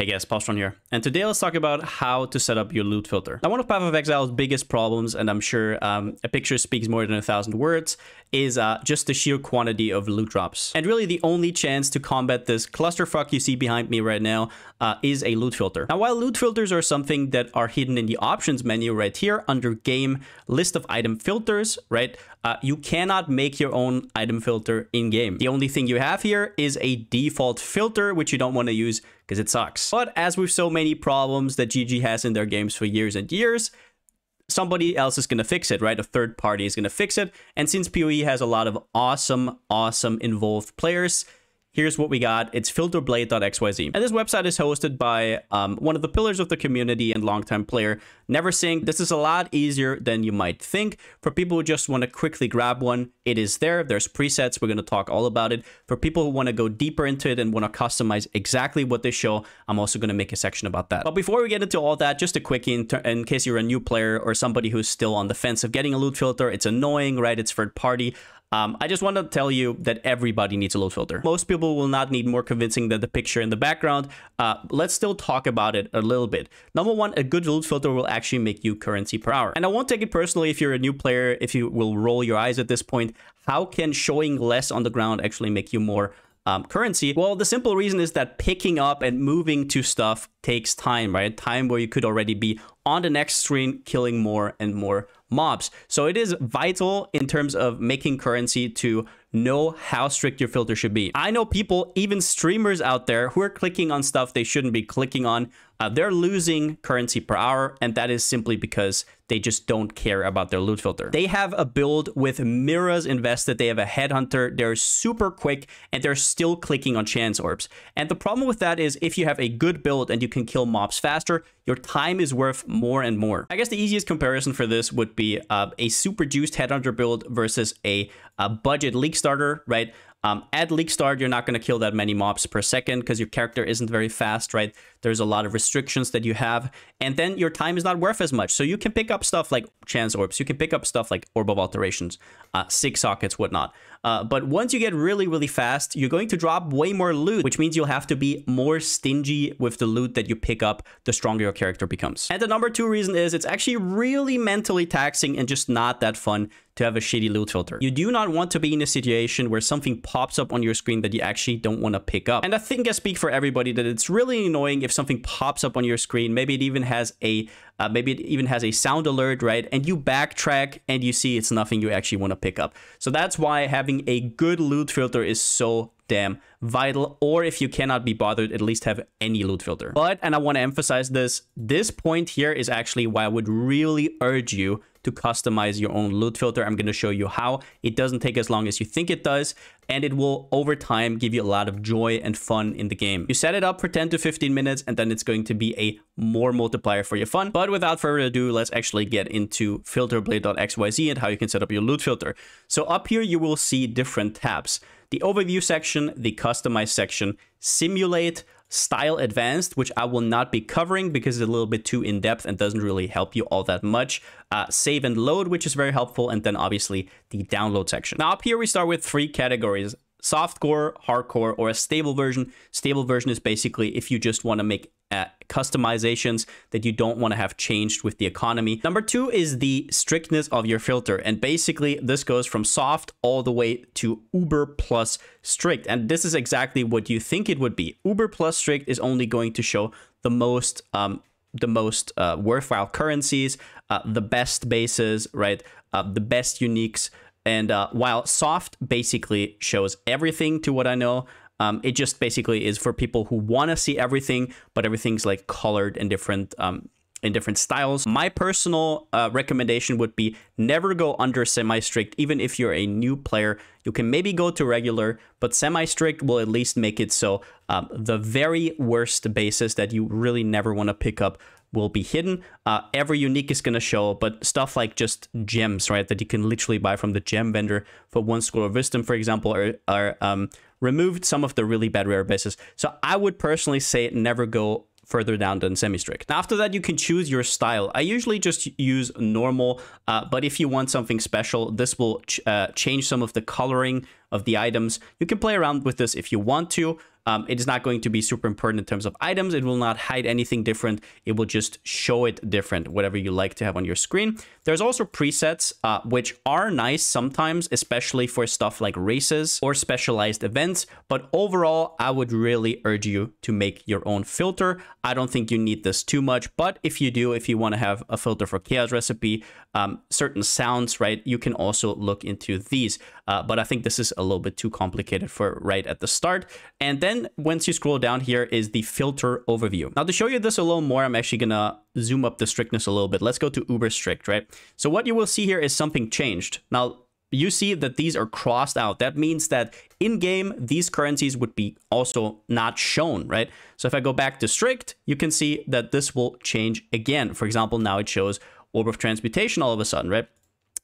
Hey guys, Palsteron here, and today let's talk about how to set up your loot filter. Now, one of Path of Exile's biggest problems, and I'm sure a picture speaks more than 1,000 words, is just the sheer quantity of loot drops. And really the only chance to combat this clusterfuck you see behind me right now is a loot filter. Now, while loot filters are something that are hidden in the options menu right here under game list of item filters, right? You cannot make your own item filter in game. The only thing you have here is a default filter, which you don't want to use because it sucks. But as with so many problems that GG has in their games for years and years, somebody else is going to fix it, right? A third party is going to fix it. And since PoE has a lot of awesome involved players, here's what we got. It's filterblade.xyz. And this website is hosted by one of the pillars of the community and longtime player, Neversink. This is a lot easier than you might think. For people who just want to quickly grab one, it is there. There's presets. We're going to talk all about it. For people who want to go deeper into it and want to customize exactly what they show, I'm also going to make a section about that. But before we get into all that, just a quickie in case you're a new player or somebody who's still on the fence of getting a loot filter. It's annoying, right? It's third party. I just want to tell you that everybody needs a loot filter. Most people will not need more convincing than the picture in the background. Let's still talk about it a little bit. Number one, a good loot filter will actually make you currency per hour. And I won't take it personally if you're a new player, if you will roll your eyes at this point. How can showing less on the ground actually make you more currency? Well, the simple reason is that picking up and moving to stuff takes time, right? Time where you could already be on the next screen killing more and more mobs. So it is vital in terms of making currency to know how strict your filter should be. I know people, even streamers out there, who are clicking on stuff they shouldn't be clicking on. They're losing currency per hour, and that is simply because they just don't care about their loot filter. They have a build with mirrors invested. They have a headhunter. They're super quick, and they're still clicking on chance orbs. And the problem with that is if you have a good build and you can kill mobs faster, your time is worth more and more. I guess the easiest comparison for this would be a super juiced headhunter build versus a budget league starter, right? At league start, you're not going to kill that many mobs per second because your character isn't very fast, right? There's a lot of restrictions that you have, and then your time is not worth as much. So you can pick up stuff like chance orbs, you can pick up stuff like orb of alterations, 6 sockets, whatnot. But once you get really fast, you're going to drop way more loot, which means you'll have to be more stingy with the loot that you pick up the stronger your character becomes. And the number 2 reason is it's actually really mentally taxing and just not that fun to have a shitty loot filter. You do not want to be in a situation where something pops up on your screen that you actually don't want to pick up. And I think I speak for everybody that it's really annoying if something pops up on your screen. Maybe it even has a sound alert, right? And you backtrack and you see it's nothing you actually want to pick up. So that's why having a good loot filter is so damn vital, or if you cannot be bothered, at least have any loot filter. But, and I want to emphasize this point here is actually why I would really urge you to customize your own loot filter. I'm going to show you how. It doesn't take as long as you think it does, and it will over time give you a lot of joy and fun in the game. You set it up for 10 to 15 minutes, and then it's going to be a more multiplier for your fun. But without further ado, let's actually get into filterblade.xyz and how you can set up your loot filter. So up here, you will see different tabs. The overview section, the customize section, simulate, style advanced, which I will not be covering because it's a little bit too in-depth and doesn't really help you all that much. Save and load, which is very helpful. And then obviously the download section. Now up here, we start with 3 categories: softcore, hardcore, or a stable version. Stable version is basically if you just want to make customizations that you don't want to have changed with the economy. Number 2 is the strictness of your filter. And basically this goes from soft all the way to uber plus strict. And this is exactly what you think it would be. Uber plus strict is only going to show the most worthwhile currencies, the best bases, right? The best uniques. And while soft basically shows everything to what I know, it just basically is for people who want to see everything, but everything's like colored in different styles. My personal recommendation would be never go under semi-strict. Even if you're a new player, you can maybe go to regular, but semi-strict will at least make it so the very worst bases that you really never want to pick up will be hidden. Every unique is going to show, but stuff like just gems, right, that you can literally buy from the gem vendor for 1 scroll of wisdom, for example, are removed some of the really bad rare bases. So I would personally say never go further down than semi-strict. After that, you can choose your style. I usually just use normal, but if you want something special, this will change some of the coloring of the items. You can play around with this if you want to. It is not going to be super important in terms of items. It will not hide anything different. It will just show it different, whatever you like to have on your screen. There's also presets, which are nice sometimes, especially for stuff like races or specialized events. But overall, I would really urge you to make your own filter. I don't think you need this too much, but if you do, if you want to have a filter for chaos recipe, certain sounds, right, you can also look into these. But I think this is a little bit too complicated for right at the start. And then once you scroll down, here is the filter overview. Now, to show you this a little more, I'm actually gonna zoom up the strictness a little bit. Let's go to uber strict, right? So what you will see here is something changed. Now, you see that these are crossed out. That means that in game, these currencies would be also not shown, right? So if I go back to strict, you can see that this will change again. For example, now it shows Orb of Transmutation all of a sudden, right?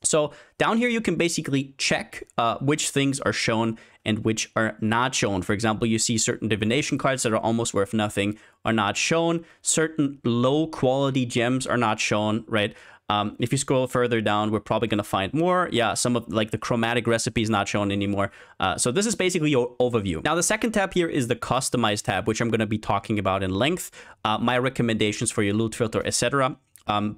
So down here, you can basically check which things are shown and which are not shown. For example, you see certain divination cards that are almost worth nothing are not shown. Certain low quality gems are not shown, right? If you scroll further down, we're probably going to find more. Yeah, some of like the chromatic recipe is not shown anymore. So this is basically your overview. Now, the second tab here is the customize tab, which I'm going to be talking about in length. My recommendations for your loot filter, etc.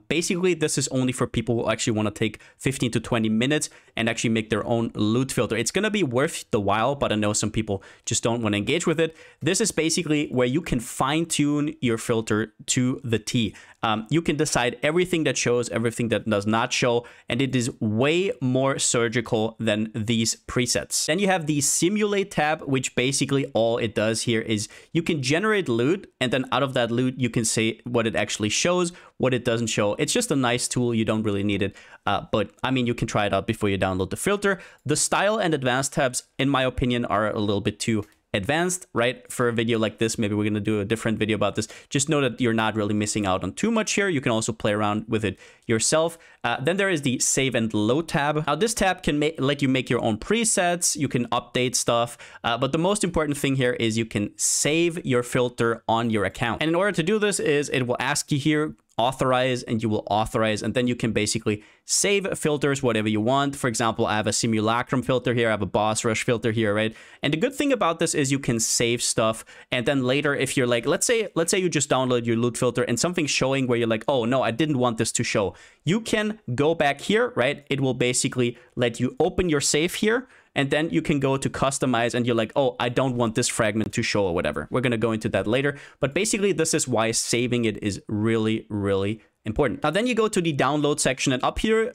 Basically, this is only for people who actually want to take 15 to 20 minutes and actually make their own loot filter. It's going to be worth the while, but I know some people just don't want to engage with it. This is basically where you can fine tune your filter to the T. You can decide everything that shows, everything that does not show, and it is way more surgical than these presets. Then you have the simulate tab, which basically all it does here is you can generate loot, and then out of that loot, you can say what it actually shows, what it doesn't show. It's just a nice tool. You don't really need it. But I mean, you can try it out before you download the filter. The style and advanced tabs, in my opinion, are a little bit too advanced, right? For a video like this, maybe we're going to do a different video about this. Just know that you're not really missing out on too much here. You can also play around with it yourself. Then there is the save and load tab. Now, this tab can let you make your own presets. You can update stuff. But the most important thing here is you can save your filter on your account. And in order to do this is it will ask you here, authorize, and you will authorize, and then you can basically save filters, whatever you want. For example, I have a simulacrum filter here, I have a boss rush filter here, right? And the good thing about this is you can save stuff, and then later, if you're like, let's say you just download your loot filter and something's showing where you're like, oh no, I didn't want this to show. You can go back here, right? It will basically let you open your save here, and then you can go to customize and you're like, oh, I don't want this fragment to show or whatever. We're going to go into that later. But basically, this is why saving it is really, really important. Now, then you go to the download section, and up here,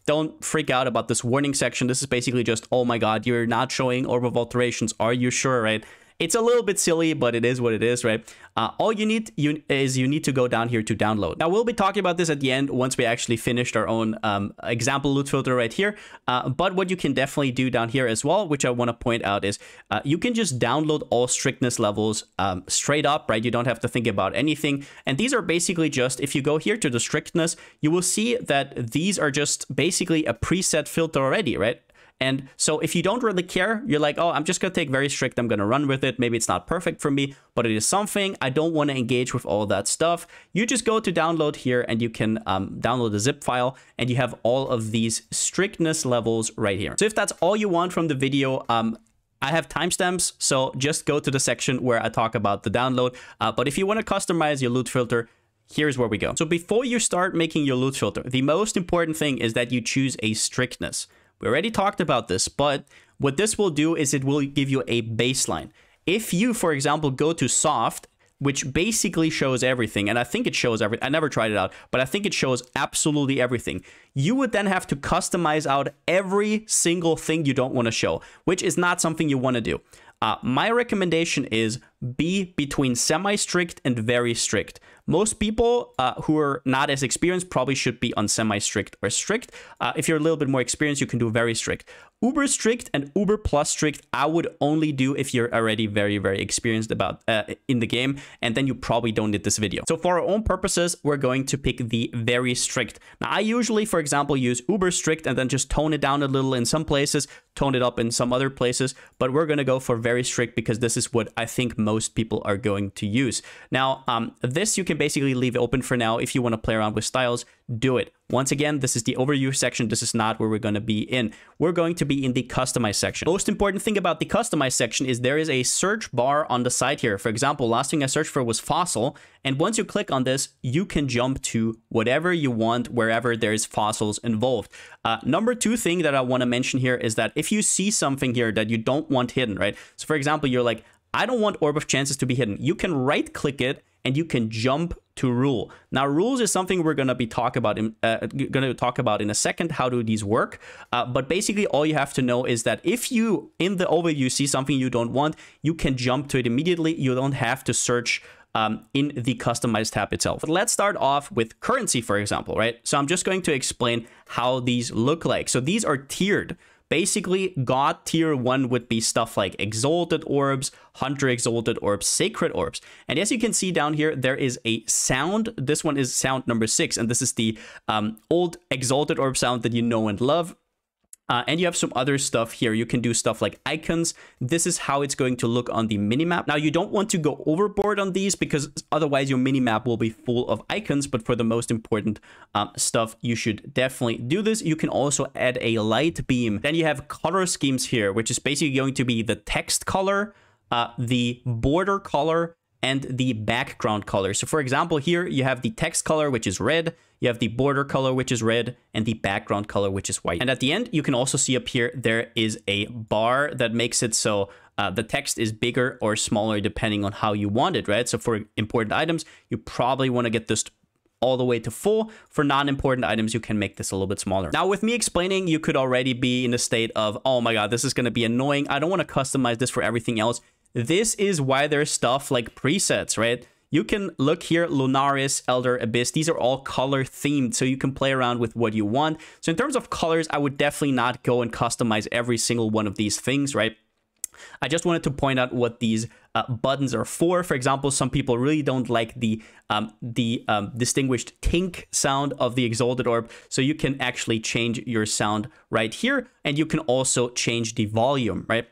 don't freak out about this warning section. This is basically just, oh my God, you're not showing Orb of Alterations. Are you sure, right? It's a little bit silly, but it is what it is, right? All you need to go down here to download. Now, we'll be talking about this at the end once we actually finished our own example loot filter right here. But what you can definitely do down here as well, which I want to point out, is you can just download all strictness levels straight up, right? You don't have to think about anything. And these are basically just, if you go here to the strictness, you will see that these are just basically a preset filter already, right? And so if you don't really care, you're like, oh, I'm just going to take very strict. I'm going to run with it. Maybe it's not perfect for me, but it is something. I don't want to engage with all that stuff. You just go to download here and you can download a zip file and you have all of these strictness levels right here. So if that's all you want from the video, I have timestamps. So just go to the section where I talk about the download. But if you want to customize your loot filter, here's where we go. So before you start making your loot filter, the most important thing is that you choose a strictness. We already talked about this, but what this will do is it will give you a baseline. If you, for example, go to soft, which basically shows everything, and I think it shows everything. I never tried it out, but I think it shows absolutely everything. You would then have to customize out every single thing you don't want to show, which is not something you want to do. My recommendation is be between semi-strict and very strict. Most people who are not as experienced probably should be on semi-strict or strict. If you're a little bit more experienced, you can do very strict. Uber strict and uber plus strict, I would only do if you're already very, very experienced about in the game, and then you probably don't need this video. So for our own purposes, we're going to pick the very strict. Now, I usually, for example, use uber strict and then just tone it down a little in some places, tone it up in some other places, but we're going to go for very strict because this is what I think most people are going to use. Now, this you can basically leave open for now. If you want to play around with styles, do it. Once again, this is the overview section. This is not where we're going to be in. We're going to be in the customize section. Most important thing about the customize section is there is a search bar on the side here. For example, last thing I searched for was fossil. And once you click on this, you can jump to whatever you want, wherever there's fossils involved. Number two thing that I want to mention here is that if you see something here that you don't want hidden, right? So for example, you're like, I don't want Orb of Chances to be hidden. You can right click it and you can jump to rule. Now, rules is something we're going to be talk about in a second. How do these work? But basically, all you have to know is that if you in the overview see something you don't want, you can jump to it immediately. You don't have to search in the customize tab itself. But let's start off with currency, for example, right? So I'm just going to explain how these look like. So these are tiered. Basically, God tier 1 would be stuff like Exalted Orbs, Hunter Exalted Orbs, Sacred Orbs. And as you can see down here, there is a sound. This one is sound number 6, and this is the old Exalted Orb sound that you know and love. And you have some other stuff here. You can do stuff like icons. This is how it's going to look on the minimap. Now, you don't want to go overboard on these because otherwise your minimap will be full of icons. But for the most important stuff, you should definitely do this. You can also add a light beam. Then you have color schemes here, which is basically going to be the text color, the border color, and the background color. So for example, here you have the text color, which is red, you have the border color, which is red, and the background color, which is white. And at the end, you can also see up here, there is a bar that makes it so the text is bigger or smaller depending on how you want it, right? So for important items, you probably want to get this all the way to full. For non-important items, you can make this a little bit smaller. Now, with me explaining, you could already be in a state of, oh my God, this is going to be annoying. I don't want to customize this for everything else. This is why there's stuff like presets, right? You can look here, Lunaris, Elder, Abyss. These are all color themed, so you can play around with what you want. So in terms of colors, I would definitely not go and customize every single one of these things, right? I just wanted to point out what these buttons are for. For example, some people really don't like the distinguished tink sound of the Exalted Orb. So you can actually change your sound right here. And you can also change the volume, right?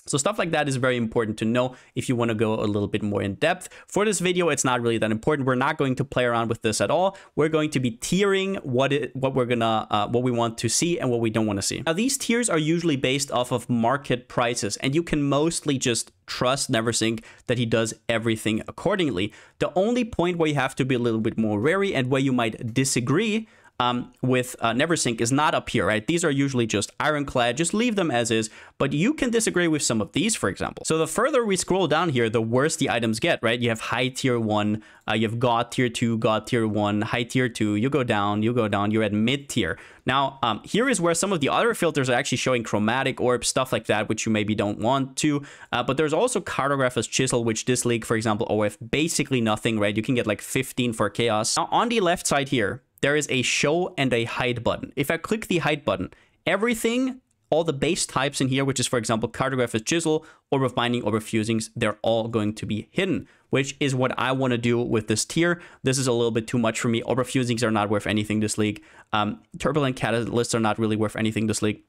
So stuff like that is very important to know if you want to go a little bit more in depth. For this video, it's not really that important. We're not going to play around with this at all. We're going to be tiering what we want to see and what we don't want to see. Now, these tiers are usually based off of market prices, and you can mostly just trust Neversink that he does everything accordingly. The only point where you have to be a little bit more wary and where you might disagree with Neversink is not up here, right? These are usually just ironclad. Just leave them as is, but you can disagree with some of these, for example. So the further we scroll down here, the worse the items get, right? You have high tier 1, you have God tier 2, God tier 1, high tier 2, you go down, you're at mid tier. Now, here is where some of the other filters are actually showing chromatic orbs, stuff like that, which you maybe don't want to. But there's also Cartographer's Chisel, which this league, for example, OF basically nothing, right? You can get like 15 for chaos. Now, on the left side here, there is a show and a hide button. If I click the hide button, everything, all the base types in here, which is, for example, Cartographer's Chisel, Orb of Binding, Orb of Fusings, they're all going to be hidden, which is what I want to do with this tier. This is a little bit too much for me. Orb of Fusings are not worth anything this league. Turbulent Catalysts are not really worth anything this league.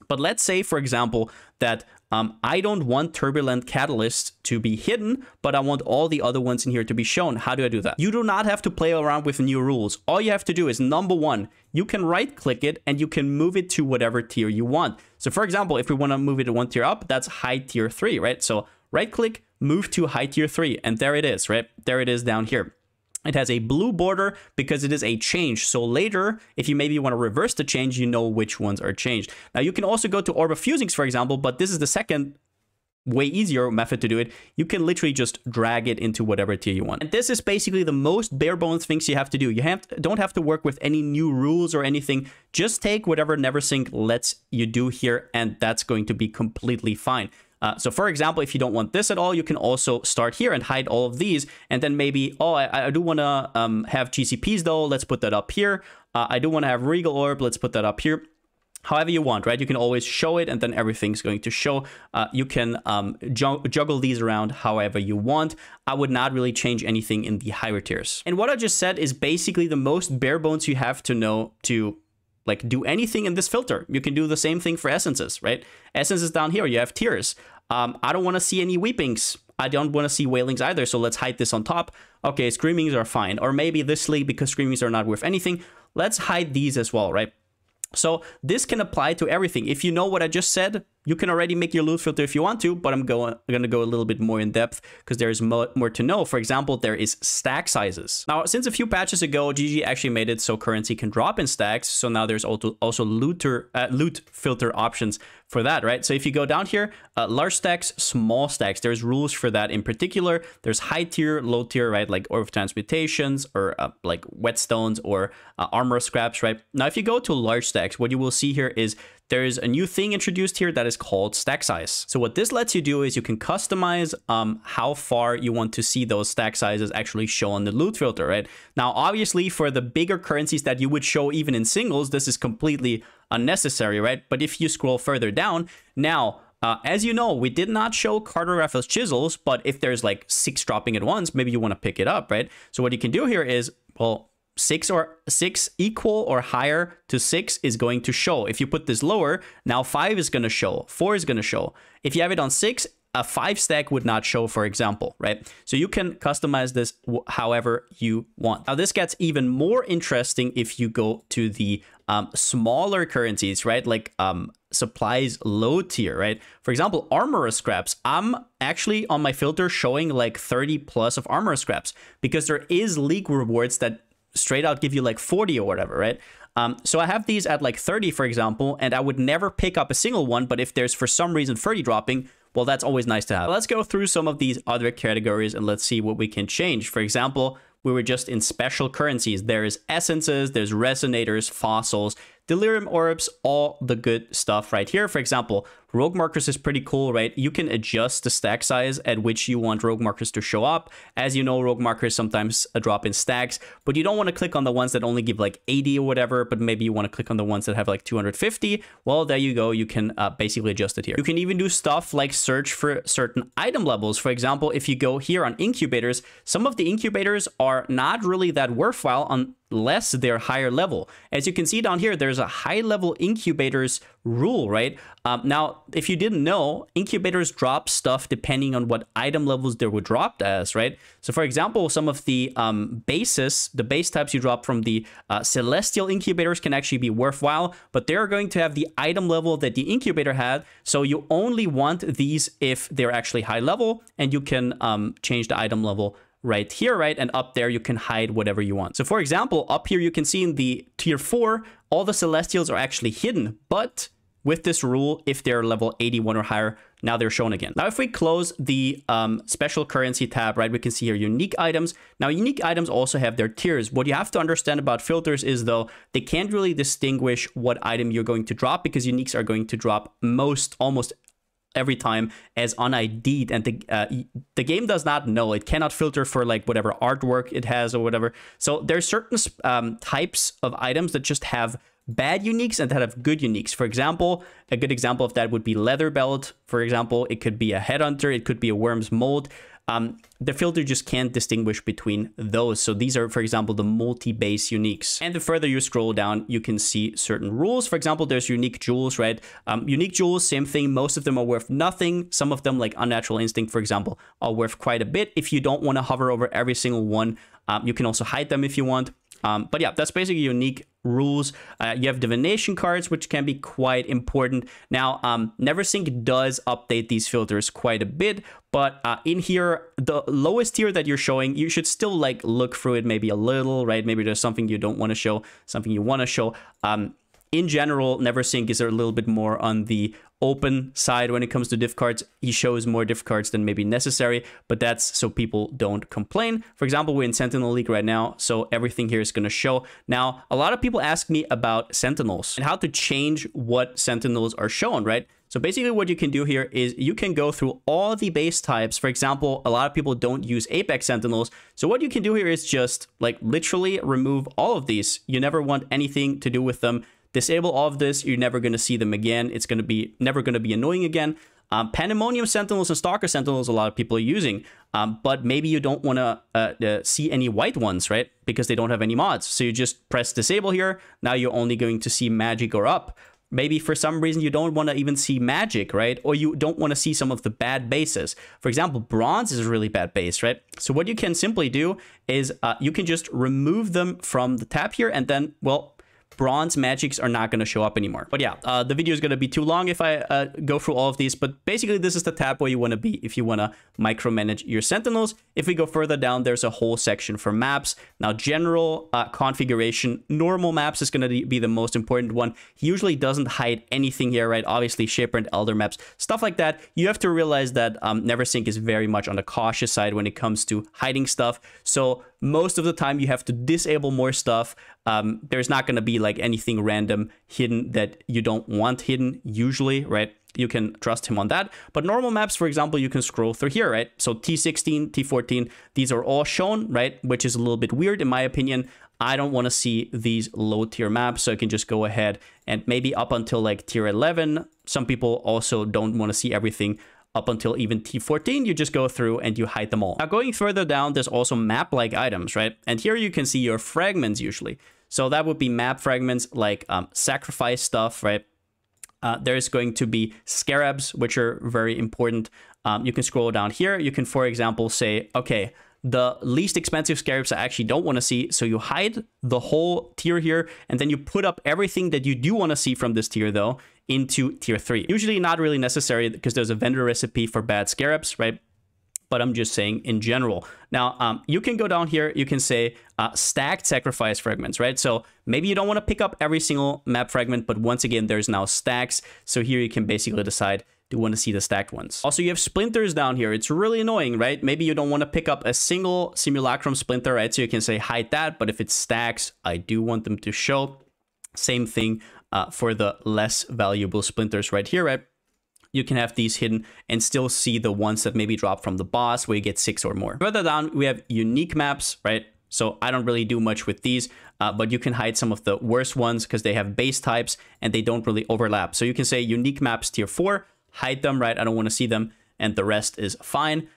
But let's say, for example, that I don't want Turbulent Catalyst to be hidden, but I want all the other ones in here to be shown. How do I do that? You do not have to play around with new rules. All you have to do is, number one, you can right-click it and you can move it to whatever tier you want. So, for example, if we want to move it one tier up, that's high tier 3, right? So right-click, move to high tier 3, and there it is, right? There it is down here. It has a blue border because it is a change. So later, if you maybe want to reverse the change, you know which ones are changed. Now, you can also go to Orb of Fusings, for example, but this is the second way easier method to do it. You can literally just drag it into whatever tier you want. And this is basically the most bare bones things you have to do. You don't have to work with any new rules or anything. Just take whatever Neversink lets you do here, and that's going to be completely fine. So for example, if you don't want this at all, you can also start here and hide all of these. And then maybe, oh, I do want to have GCPs though. Let's put that up here. I do want to have Regal Orb. Let's put that up here. However you want, right? You can always show it and then everything's going to show. You can juggle these around however you want. I would not really change anything in the higher tiers. And what I just said is basically the most bare bones you have to know to like do anything in this filter. You can do the same thing for essences, right? Essences down here, you have tiers. I don't want to see any weepings. I don't want to see whalings either, so let's hide this on top. Okay, screamings are fine. Or maybe this league, because screamings are not worth anything, let's hide these as well, right? So this can apply to everything. If you know what I just said, you can already make your loot filter if you want to, but I'm going to go a little bit more in depth because there's more to know. For example, there is stack sizes. Now, since a few patches ago, GG actually made it so currency can drop in stacks. So now there's also loot filter options for that, right? So if you go down here, large stacks, small stacks, there's rules for that in particular. There's high tier, low tier, right? Like Orb of Transmutations or like whetstones or armor scraps, right? Now, if you go to large stacks, what you will see here is there's a new thing introduced here that is called stack size. So what this lets you do is you can customize how far you want to see those stack sizes actually show on the loot filter, right? Now, obviously, for the bigger currencies that you would show even in singles, this is completely unnecessary, right? But if you scroll further down, now, as you know, we did not show Cartographer's chisels, but if there's like 6 dropping at once, maybe you want to pick it up, right? So what you can do here is, well, 6 equal or higher to 6 is going to show. If you put this lower, now 5 is going to show, 4 is going to show. If you have it on 6, a 5 stack would not show, for example, right? So you can customize this however you want. Now this gets even more interesting if you go to the smaller currencies, right? Like supplies low tier, right? For example, armor scraps. I'm actually on my filter showing like 30 plus of armor scraps because there is league rewards that straight out give you like 40 or whatever, right? So I have these at like 30, for example, and I would never pick up a single one, but if there's for some reason 30 dropping, well, that's always nice to have. Let's go through some of these other categories and let's see what we can change. For example, we were just in special currencies. There's essences, there's resonators, fossils, delirium orbs, all the good stuff right here. For example, rogue markers is pretty cool, right? You can adjust the stack size at which you want rogue markers to show up. As you know, rogue markers sometimes drop in stacks, but you don't want to click on the ones that only give like 80 or whatever, but maybe you want to click on the ones that have like 250. Well, there you go. You can basically adjust it here. You can even do stuff like search for certain item levels. For example, if you go here on incubators, some of the incubators are not really that worthwhile unless they're higher level. As you can see down here, there's a high level incubators rule, right? Now, if you didn't know, incubators drop stuff depending on what item levels they were dropped as, right? So for example, some of the the base types you drop from the celestial incubators can actually be worthwhile, but they're going to have the item level that the incubator had. So you only want these if they're actually high level, and you can change the item level right here, right? And up there, you can hide whatever you want. So for example, up here, you can see in the tier 4, all the celestials are actually hidden, but with this rule, if they're level 81 or higher, now they're shown again. Now, if we close the special currency tab, right, we can see here unique items. Now, unique items also have their tiers. What you have to understand about filters is, though, they can't really distinguish what item you're going to drop because uniques are going to drop almost every time as un-ID'd, and the game does not know. It cannot filter for like whatever artwork it has or whatever. So there's certain types of items that just have bad uniques and that have good uniques. For example, a good example of that would be leather belt. For example, it could be a headhunter, it could be a worm's mold. The filter just can't distinguish between those. So these are, for example, the multi-base uniques. And the further you scroll down, you can see certain rules. For example, there's unique jewels, right? Unique jewels, same thing. Most of them are worth nothing. Some of them, like Unnatural Instinct, for example, are worth quite a bit. If you don't want to hover over every single one, you can also hide them if you want. But yeah, that's basically unique rules. You have divination cards, which can be quite important. Now, Neversink does update these filters quite a bit, but in here, the lowest tier that you're showing, you should still like look through it maybe a little, right? Maybe there's something you don't want to show, something you want to show. In general, Neversink is a little bit more on the open side when it comes to diff cards. He shows more diff cards than maybe necessary, but that's so people don't complain. For example, we're in Sentinel League right now, so everything here is going to show. Now, a lot of people ask me about Sentinels and how to change what Sentinels are shown, right? So basically what you can do here is you can go through all the base types. For example, a lot of people don't use Apex Sentinels. So what you can do here is just like literally remove all of these. You never want anything to do with them. Disable all of this, you're never going to see them again. It's going to be never going to be annoying again. Pandemonium Sentinels and Stalker Sentinels, a lot of people are using, but maybe you don't want to see any white ones, right? Because they don't have any mods. So you just press disable here. Now you're only going to see magic or up. Maybe for some reason you don't want to even see magic, right? Or you don't want to see some of the bad bases. For example, bronze is a really bad base, right? So what you can simply do is you can just remove them from the tab here, and then, well, bronze magics are not going to show up anymore. But yeah, the video is going to be too long if I go through all of these. But basically, this is the tab where you want to be if you want to micromanage your sentinels. If we go further down, there's a whole section for maps. Now, general configuration, normal maps is going to be the most important one. He usually doesn't hide anything here, right? Obviously, Shaper and Elder maps, stuff like that. You have to realize that Neversink is very much on the cautious side when it comes to hiding stuff. So most of the time, you have to disable more stuff. There's not going to be like anything random hidden that you don't want hidden usually, right? You can trust him on that. But normal maps, for example, you can scroll through here, right? So T16, T14, these are all shown, right? Which is a little bit weird in my opinion. I don't want to see these low tier maps, so I can just go ahead and maybe up until like tier 11. Some people also don't want to see everything up until even T14, you just go through and you hide them all. Now, going further down, there's also map-like items, right? And here you can see your fragments usually. So that would be map fragments like sacrifice stuff, right? There's going to be scarabs, which are very important. You can scroll down here. You can, for example, say, okay, the least expensive scarabs I actually don't want to see. So you hide the whole tier here, and then you put up everything that you do want to see from this tier, though, into tier 3. Usually not really necessary because there's a vendor recipe for bad scarabs, right? But I'm just saying in general. Now, you can go down here. You can say stacked sacrifice fragments, right? So maybe you don't want to pick up every single map fragment, but once again, there's now stacks. So here you can basically decide, do you want to see the stacked ones? Also, you have splinters down here. It's really annoying, right? Maybe you don't want to pick up a single simulacrum splinter, right? So you can say hide that, but if it's stacks, I do want them to show. Same thing for the less valuable splinters right here, right? You can have these hidden and still see the ones that maybe drop from the boss where you get 6 or more. Further down, we have unique maps, right? So I don't really do much with these, but you can hide some of the worst ones because they have base types and they don't really overlap. So you can say unique maps tier 4, hide them, right? I don't want to see them, and the rest is fine.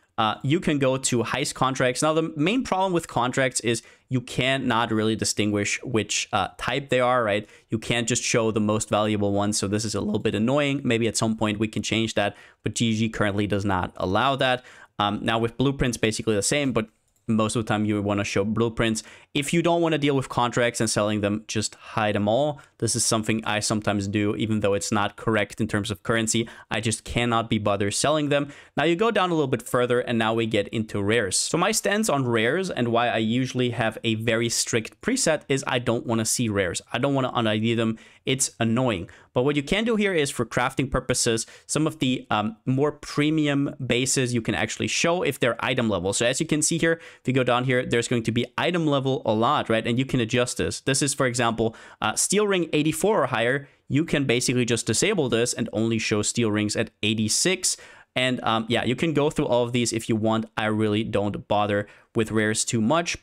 You can go to heist contracts. Now, the main problem with contracts is you cannot really distinguish which type they are, right? You can't just show the most valuable ones. So this is a little bit annoying. Maybe at some point we can change that, but GG currently does not allow that. Now with blueprints, basically the same, but most of the time you want to show blueprints. If you don't want to deal with contracts and selling them, just hide them all. This is something I sometimes do, even though it's not correct in terms of currency. I just cannot be bothered selling them. Now you go down a little bit further and now we get into rares. So my stance on rares and why I usually have a very strict preset is I don't want to see rares. I don't want to un-ID them. It's annoying. But what you can do here is for crafting purposes, some of the more premium bases you can actually show if they're item level. So as you can see here, if you go down here, there's going to be item level a lot, right? And you can adjust this. This is, for example, steel ring 84 or higher. You can basically just disable this and only show steel rings at 86. And yeah, you can go through all of these if you want. I really don't bother with rares too much.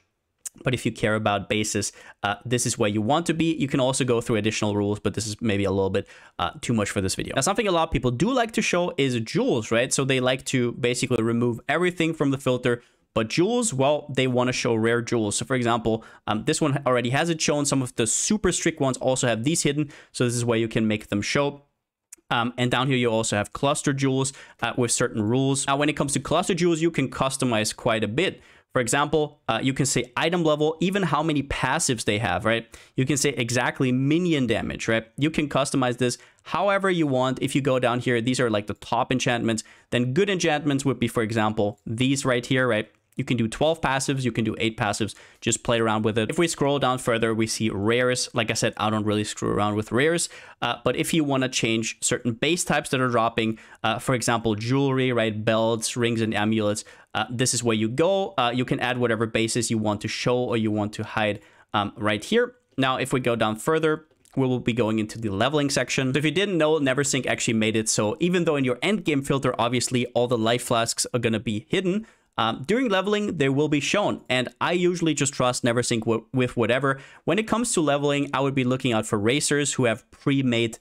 But if you care about bases, this is where you want to be. You can also go through additional rules, but this is maybe a little bit too much for this video. Now, something a lot of people do like to show is jewels, right? So they like to basically remove everything from the filter. But jewels, well, they want to show rare jewels. So for example, this one already has it shown. Some of the super strict ones also have these hidden. So this is where you can make them show. And down here, you also have cluster jewels with certain rules. Now, when it comes to cluster jewels, you can customize quite a bit. For example, you can say item level, even how many passives they have, right? You can say exactly minion damage, right? You can customize this however you want. If you go down here, these are like the top enchantments. Then good enchantments would be, for example, these right here, right? You can do 12 passives, you can do 8 passives, just play around with it. If we scroll down further, we see rares. Like I said, I don't really screw around with rares, but if you want to change certain base types that are dropping, for example, jewelry, right, belts, rings, and amulets, this is where you go. You can add whatever bases you want to show or you want to hide right here. Now, if we go down further, we will be going into the leveling section. So if you didn't know, Neversink actually made it so even though in your end game filter, obviously all the life flasks are going to be hidden, during leveling, they will be shown, and I usually just trust Neversink with whatever. When it comes to leveling, I would be looking out for racers who have pre-made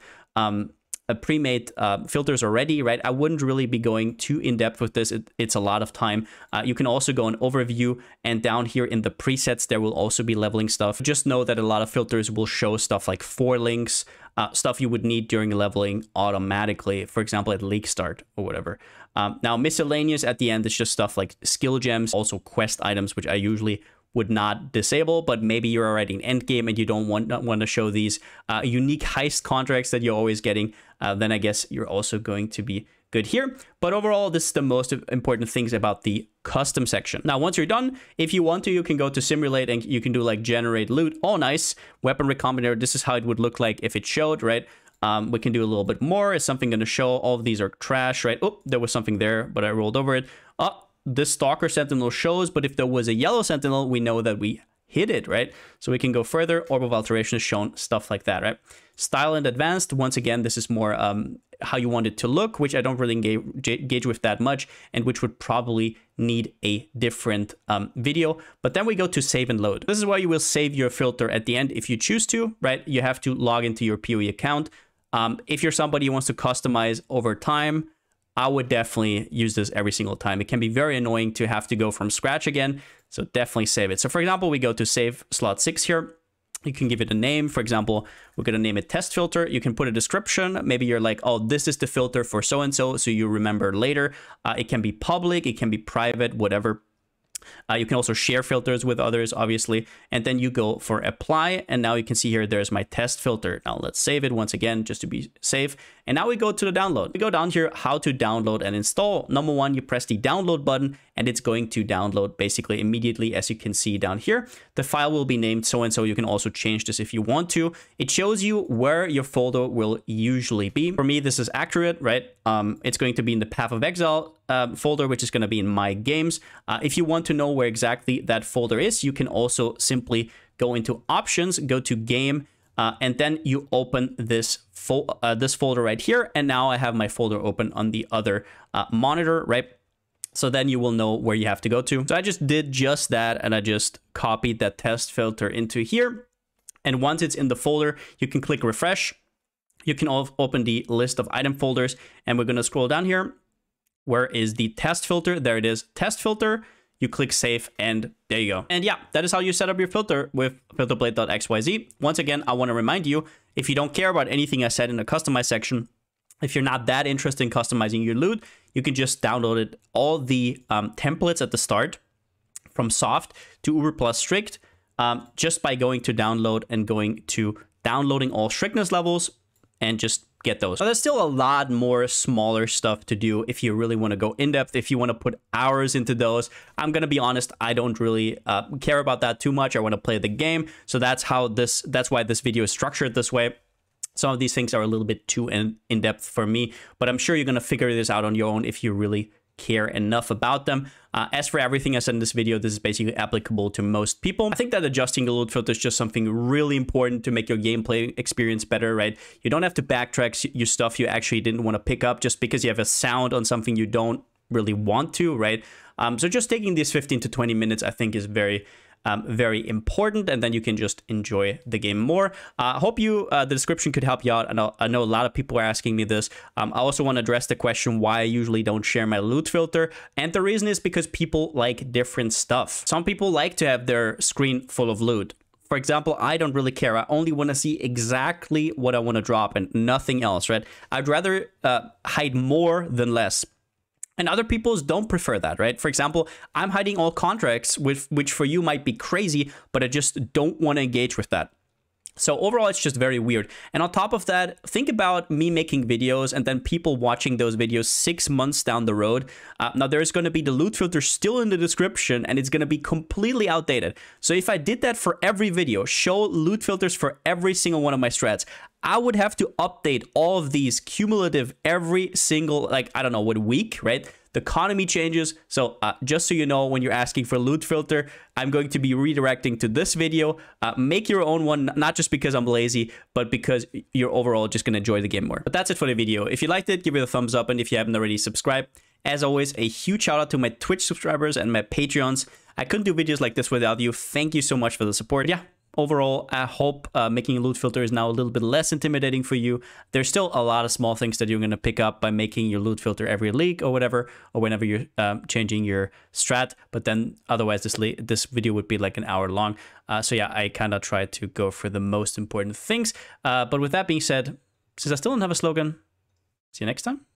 pre-made filters already, right? I wouldn't really be going too in-depth with this. It's a lot of time. You can also go in overview, and down here in the presets, there will also be leveling stuff. Just know that a lot of filters will show stuff like forelinks, stuff you would need during leveling automatically, for example, at league start or whatever. Now, miscellaneous at the end is just stuff like skill gems, also quest items, which I usually would not disable, but maybe you're already in endgame and you don't want to show these unique heist contracts that you're always getting, then I guess you're also going to be good here. But overall, this is the most important things about the custom section. Now, once you're done, if you want to, you can go to simulate and you can do like generate loot. Oh, nice. Weapon recombinator. This is how it would look like if it showed, right? We can do a little bit more. Is something going to show? All of these are trash, right? Oh, there was something there, but I rolled over it. Oh, this Stalker Sentinel shows, but if there was a yellow Sentinel, we know that we hit it, right? So we can go further. Orb of Alteration is shown, stuff like that, right? Style and Advanced, once again, this is more how you want it to look, which I don't really engage with that much, and which would probably need a different video. But then we go to Save and Load. This is where you will save your filter at the end if you choose to, right? You have to log into your PoE account. If you're somebody who wants to customize over time, I would definitely use this every single time. It can be very annoying to have to go from scratch again, so definitely save it. So for example, we go to save slot 6 here. You can give it a name. For example, we're going to name it test filter. You can put a description. Maybe you're like, oh, this is the filter for so-and-so, so you remember later. It can be public, it can be private, whatever. You can also share filters with others, obviously, and then you go for apply, and now you can see here there's my test filter. Now let's save it once again just to be safe, and now we go to the download. We go down here, how to download and install. Number one, you press the download button, and it's going to download basically immediately, as you can see down here. The file will be named so-and-so. You can also change this if you want to. It shows you where your folder will usually be. For me, this is accurate, right? It's going to be in the Path of Exile folder, which is going to be in my games. If you want to know where exactly that folder is, you can also simply go into options, go to game, and then you open this folder right here. And now I have my folder open on the other monitor, right? So then you will know where you have to go to. So I just did just that, and I just copied that test filter into here. And once it's in the folder, you can click refresh. You can open the list of item folders, and we're going to scroll down here. Where is the test filter? There it is, test filter. You click save, and there you go. And yeah, that is how you set up your filter with filterblade.xyz. Once again, I want to remind you, if you don't care about anything I said in the customize section, if you're not that interested in customizing your loot, you can just download it, all the templates at the start, from soft to uber plus strict, just by going to download and going to downloading all strictness levels, and just get those. So there's still a lot more smaller stuff to do if you really want to go in depth, if you want to put hours into those. I'm going to be honest, I don't really care about that too much. I want to play the game. So that's why this video is structured this way. Some of these things are a little bit too in depth for me, but I'm sure you're going to figure this out on your own if you really care enough about them. As for everything I said in this video, this is basically applicable to most people. I think that adjusting the loot filter is just something really important to make your gameplay experience better, right? You don't have to backtrack your stuff you actually didn't want to pick up just because you have a sound on something you don't really want to, right? So just taking these 15 to 20 minutes, I think, is very important, and then you can just enjoy the game more. I hope the description could help you out. I know a lot of people are asking me this. I also want to address the question why I usually don't share my loot filter, and the reason is because people like different stuff. Some people like to have their screen full of loot. For example, I don't really care. I only want to see exactly what I want to drop and nothing else, right? I'd rather hide more than less. And other peoples don't prefer that, right? For example, I'm hiding all contracts, which for you might be crazy, but I just don't want to engage with that. So overall, it's just very weird. And on top of that, think about me making videos and then people watching those videos 6 months down the road. Now, there's going to be the loot filter still in the description, and it's going to be completely outdated. So if I did that for every video, show loot filters for every single one of my strats, I would have to update all of these cumulative every single, like, I don't know, what week, right? The economy changes. So just so you know, when you're asking for loot filter, I'm going to be redirecting to this video. Make your own one, not just because I'm lazy, but because you're overall just going to enjoy the game more. But that's it for the video. If you liked it, give it a thumbs up. And if you haven't already, subscribe. As always, a huge shout out to my Twitch subscribers and my Patreons. I couldn't do videos like this without you. Thank you so much for the support. Yeah, overall, I hope making a loot filter is now a little bit less intimidating for you. There's still a lot of small things that you're going to pick up by making your loot filter every league or whatever, or whenever you're changing your strat. But then otherwise, this video would be like an hour long. So yeah, I kind of try to go for the most important things. But with that being said, since I still don't have a slogan, see you next time.